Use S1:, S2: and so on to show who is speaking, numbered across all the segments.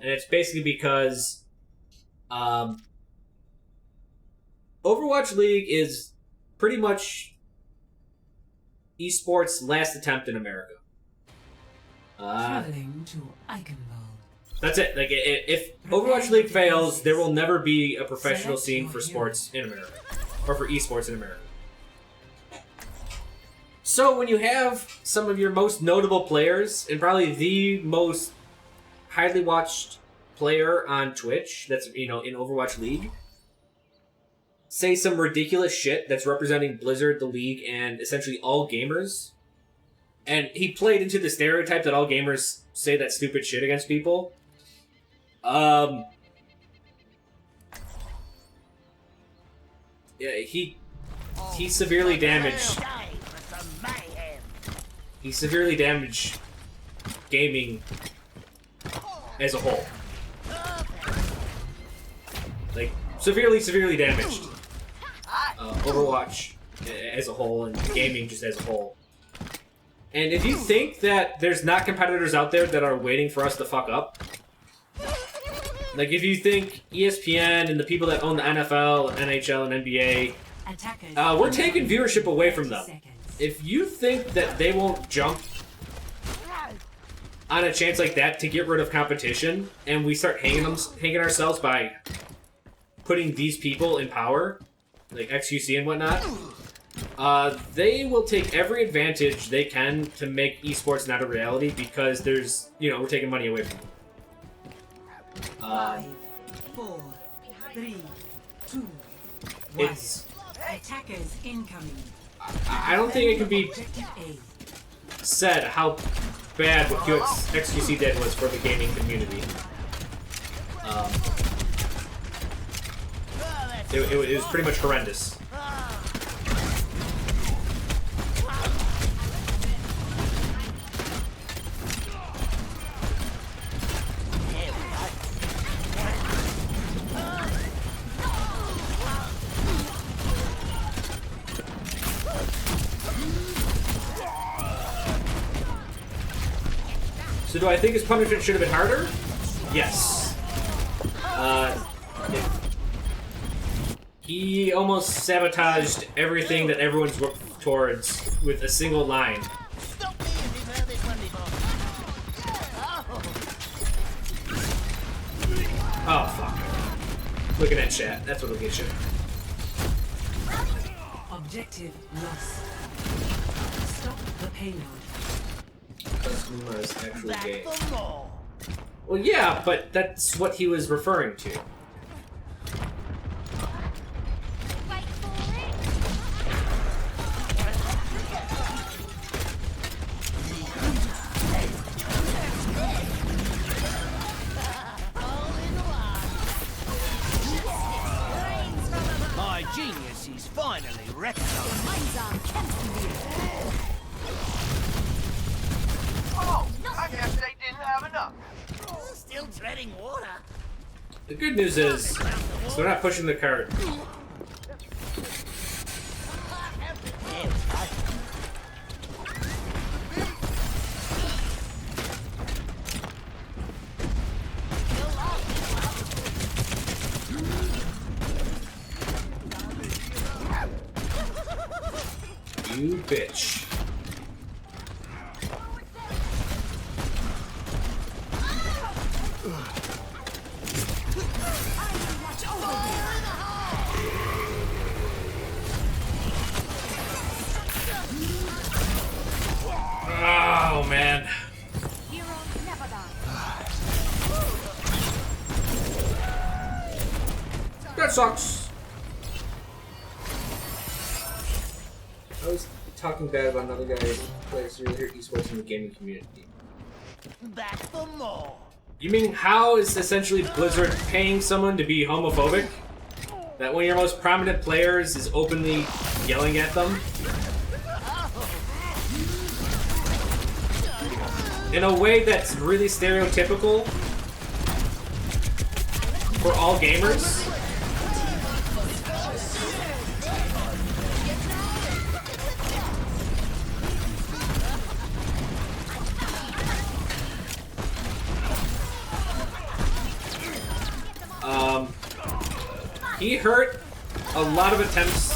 S1: and it's basically because Overwatch League is pretty much esports' last attempt in America.
S2: Traveling to Eichenwalde.
S1: That's it. Like, if Overwatch League fails, there will never be a professional scene for sports in America, or for esports in America. So when you have some of your most notable players, and probably the most highly watched player on Twitch, that's, you know, in Overwatch League, say some ridiculous shit that's representing Blizzard, the league, and essentially all gamers, and he played into the stereotype that all gamers say that stupid shit against people. Yeah, he severely damaged. He severely damaged gaming as a whole. Like, severely damaged Overwatch as a whole, and gaming just as a whole. And if you think that there's not competitors out there that are waiting for us to fuck up, like if you think ESPN and the people that own the NFL, NHL, and NBA, we're taking viewership away from them. If you think that they won't jump on a chance like that to get rid of competition, and we start hanging ourselves by putting these people in power, like XQC and whatnot, they will take every advantage they can to make esports not a reality, because there's, you know, we're taking money away from them.
S2: 5, 4, 3, 2, 1. Attackers incoming.
S1: I don't think it can be said how bad what XQC did was for the gaming community. It was pretty much horrendous. So do I think his punishment should have been harder? Yes. He almost sabotaged everything that everyone's worked towards with a single line. Oh, fuck. Look at that chat. That's what'll get you.
S2: Objective lost. Stop the payload.
S1: Is actually gay. Well, yeah, but that's what he was referring to.
S3: My genius is finally recognized.
S4: I guess they didn't have enough.
S3: Still treading water.
S1: The good news is, so they're not pushing the cart. You bitch. Oh, man. That sucks. I was talking bad about another guy who plays esports in the gaming community.
S3: Back for more.
S1: You mean, how is essentially Blizzard paying someone to be homophobic? That one of your most prominent players is openly yelling at them? In a way that's really stereotypical for all gamers? He hurt a lot of attempts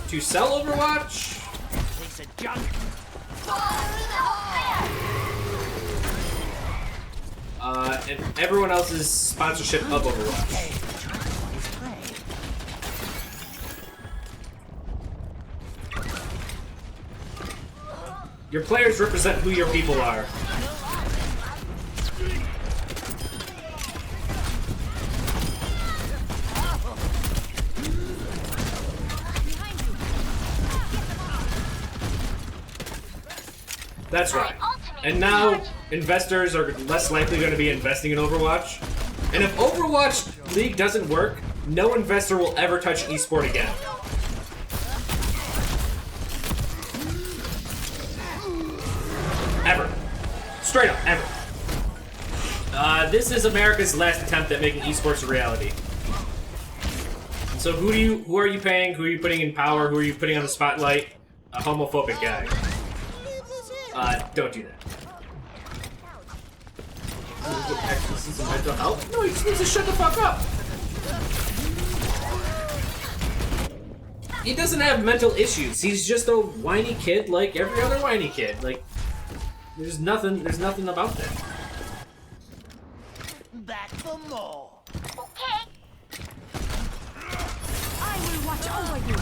S1: to sell Overwatch.
S3: Piece of junk.
S1: And everyone else's sponsorship of Overwatch. Your players represent who your people are. That's right. And now investors are less likely going to be investing in Overwatch. And if Overwatch League doesn't work, no investor will ever touch esport again. Ever. Straight up, ever. This is America's last attempt at making esports a reality. So who are you paying? Who are you putting in power? Who are you putting on the spotlight? A homophobic guy. Don't do that. Actually see some mental health? No, he just needs to shut the fuck up. He doesn't have mental issues. He's just a whiny kid like every other whiny kid. Like, there's nothing about that.
S3: Back for more.
S5: Okay. I will watch over you.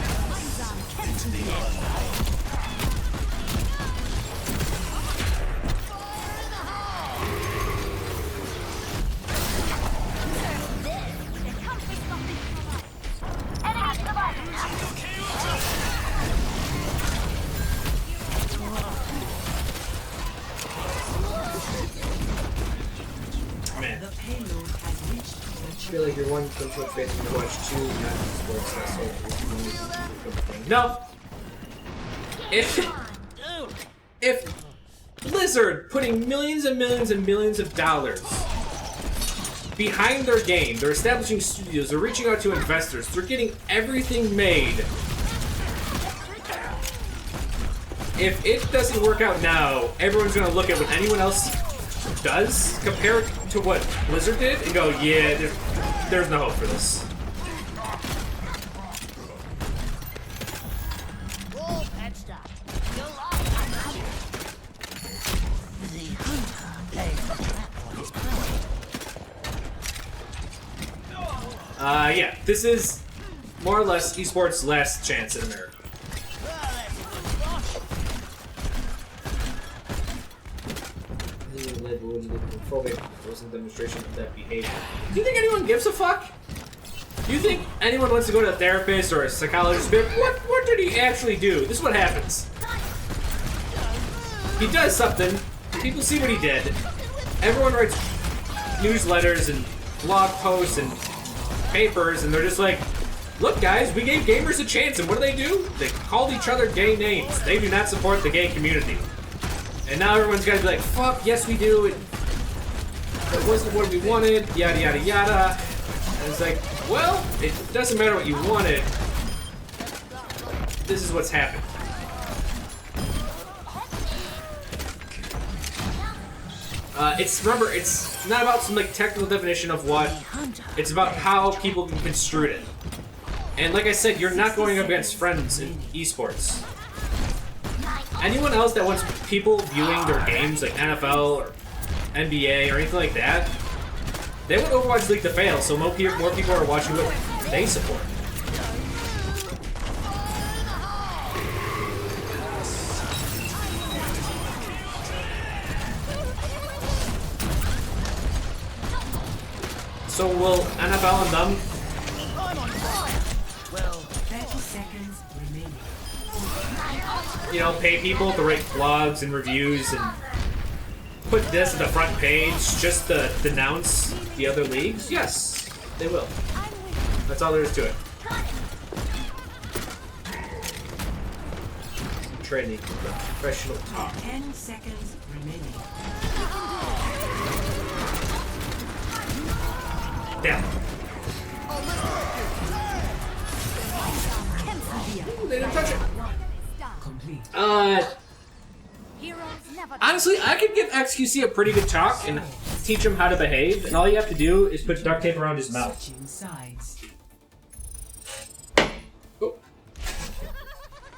S1: Man.
S2: The payload has reached the
S1: I feel like you're one control facing to watch two, not sports. That's no. If Blizzard putting millions and millions and millions of dollars behind their game, they're establishing studios, they're reaching out to investors, they're getting everything made. If it doesn't work out now, everyone's gonna look at what anyone else does, compare it to what Blizzard did, and go, yeah, there's no hope for this.
S3: All patched up. The hunter lays the trap for his prey.
S1: Yeah, this is more or less esports' last chance in America. Wasn't a demonstration of that behavior. Do you think anyone gives a fuck? Do you think anyone wants to go to a therapist or a psychologist and be like, what did he actually do? This is what happens. He does something, people see what he did, everyone writes newsletters and blog posts and papers, and they're just like, look guys, we gave gamers a chance, and what do? They called each other gay names. They do not support the gay community. And now everyone's gotta be like, fuck, yes we do. It wasn't what we wanted, yada yada yada. And it's like, well, it doesn't matter what you wanted. This is what's happened. Remember, it's not about some like technical definition of what. It's about how people can construe it. And like I said, you're not going up against friends in esports. Anyone else that wants people viewing their games, like NFL or NBA or anything like that, they want Overwatch League to fail, so more people are watching what they support. So will NFL and them?
S3: Well,
S2: 30 seconds remaining.
S1: You know, pay people to write blogs and reviews and put this at the front page just to denounce the other leagues? Yes, they will. That's all there is to it. Training, professional talk.
S2: 10 seconds remaining.
S1: Damn. Ooh, they didn't touch it.
S2: Complete.
S5: Heroes never
S1: Honestly, I could give XQC a pretty good talk, and teach him how to behave, and all you have to do is put duct tape around his mouth.
S2: Switching sides.
S1: Oh.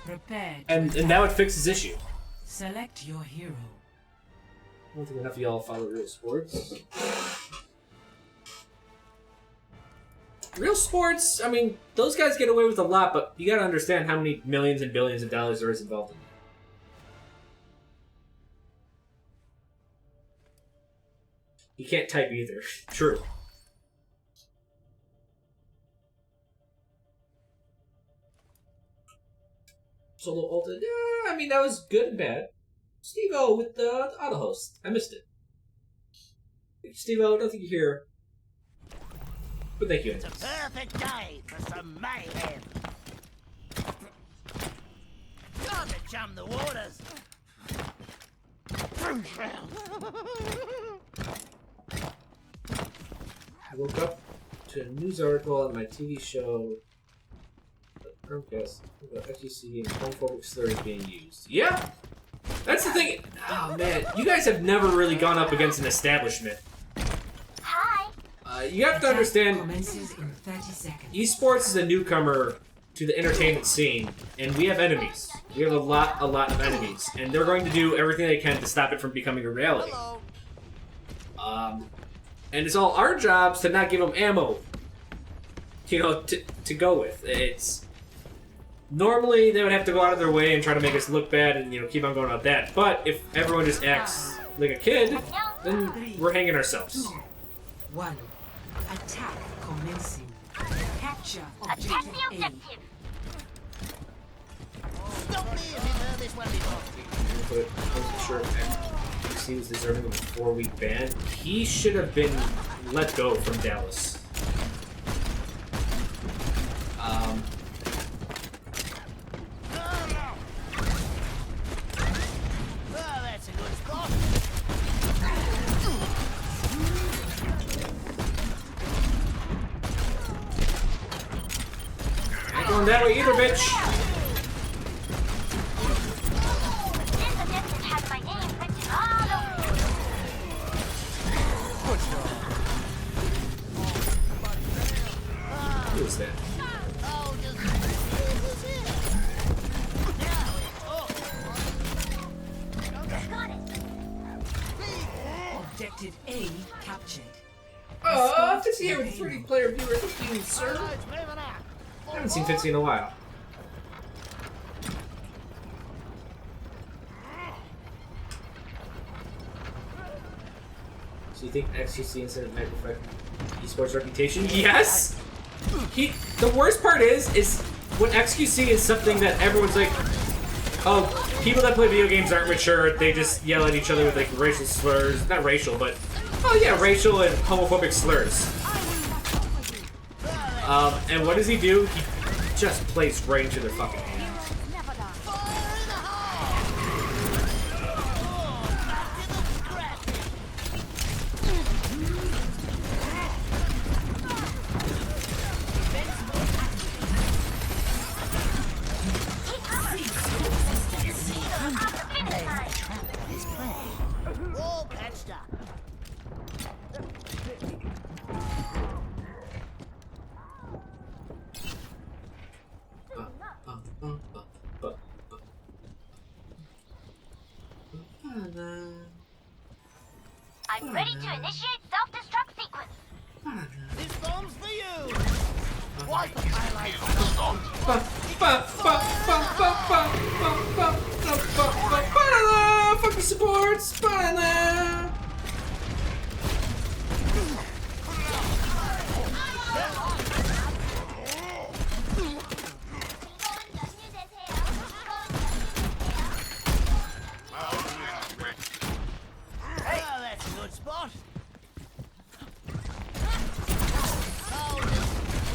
S2: Prepare to
S1: And
S2: attack.
S1: now it fixes issue.
S2: Select your hero.
S1: I don't think enough of y'all follow Real Sports. Real Sports, I mean, those guys get away with a lot, but you gotta understand how many millions and billions of dollars there is involved in it. You can't type either. True. Solo ulted. Yeah, I mean, that was good and bad. Steve-O with the auto host. I missed it. Steve-O, I don't think you're here. But thank you.
S3: It's a perfect day for some mayhem. Time to chum the waters.
S1: I woke up to a news article on my TV show. Chromecast about FTC and homophobic slurs being used. Yeah, that's the thing. Oh man, you guys have never really gone up against an establishment.
S5: Hi.
S1: You have to understand,
S2: Commences in 30 seconds.
S1: esports is a newcomer to the entertainment scene, and we have enemies. We have a lot of enemies, and they're going to do everything they can to stop it from becoming a reality. And it's all our jobs to not give them ammo, you know, to go with. It's normally they would have to go out of their way and try to make us look bad and, you know, keep on going about that. But if everyone just acts like a kid, then we're hanging ourselves.
S2: 1. Attack commencing. Capture
S5: Attack
S2: objective
S5: the
S2: A.
S5: objective.
S3: Stop me if you've heard this one before.
S1: But I wasn't sure if he was deserving of a 4-week ban. He should have been let go from Dallas.
S3: Oh, that's a good spot.
S1: Ain't going that way either, bitch.
S5: This objective has my name printed all over it.
S1: Who is that?
S3: Oh, just
S5: Got it.
S2: Objective A captured.
S1: Oh, Fitzy here with 30-player viewer. Thank you, sir.
S3: it's moving out.
S1: I haven't seen Fitzy in a while. So you think XQC incident might affect esports reputation? Yes. The worst part is when XQC is something that everyone's like, oh, people that play video games aren't mature. They just yell at each other with like racial slurs, not racial, but oh yeah, racial and homophobic slurs. And what does he do? He just plays right into their fucking hands.
S5: Never die.
S3: Fire in the hole! Oh, back to the scratch. All patched up.
S5: I'm ready to initiate self-destruct sequence.
S3: This bomb's for you. Why? I like
S1: Fuck the supports!
S3: Oh, that's a good spot. Oh,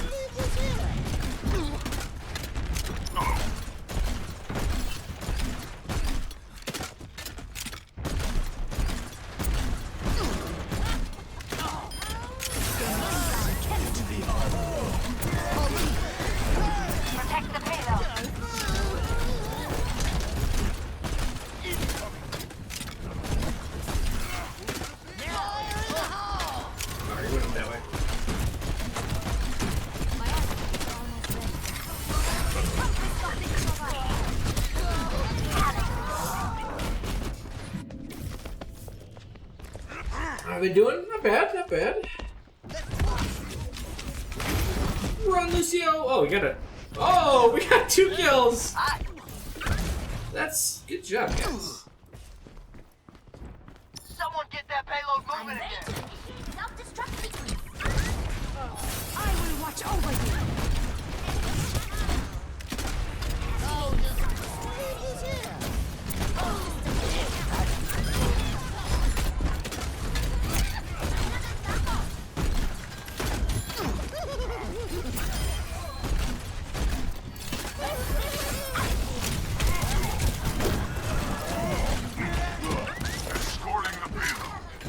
S3: leave this here.
S1: I've been doing? Not bad, not bad. Run, Lucio! Oh, we got a... Oh, we got 2 kills! That's... Good job, guys.
S4: Someone get that payload moving again.
S5: Self-destruct sequence.
S2: I will watch over you.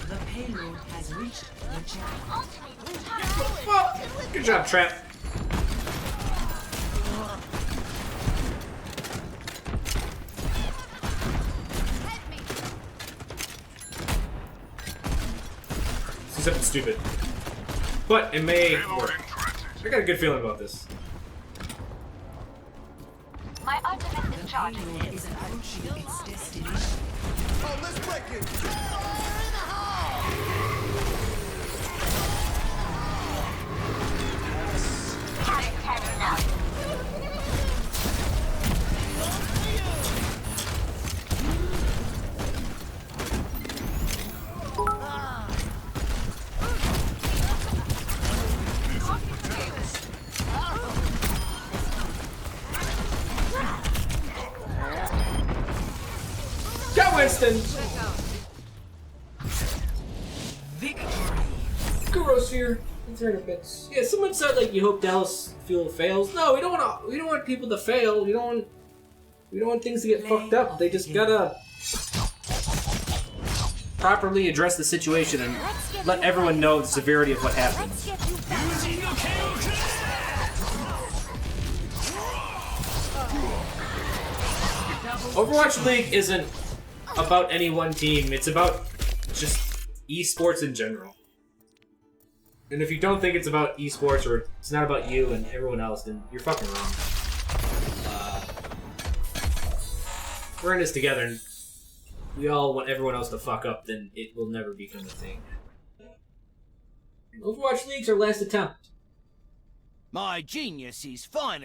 S2: The payload has reached the channel.
S1: Well, good job, Trap. See something stupid. But it may work. I got a good feeling about this.
S5: My ultimate is
S2: The
S5: charging.
S2: payload is approaching its destination.
S6: Oh, let's break it.
S5: Haven't had enough.
S1: Got Winston!
S2: Victory.
S1: Chrosphere. Bits. Yeah, someone said like you hope Dallas Fuel fails. No, we don't want. We don't want people to fail. We don't want things to get fucked up. They just gotta properly address the situation and let everyone know the severity of what happened.
S5: Let's get you back.
S1: Overwatch League isn't about any one team. It's about just esports in general. And if you don't think it's about esports or it's not about you and everyone else, then you're fucking wrong. We're in this together, and we all want everyone else to fuck up, then it will never become a thing. Overwatch League's our last attempt.
S3: My genius is finally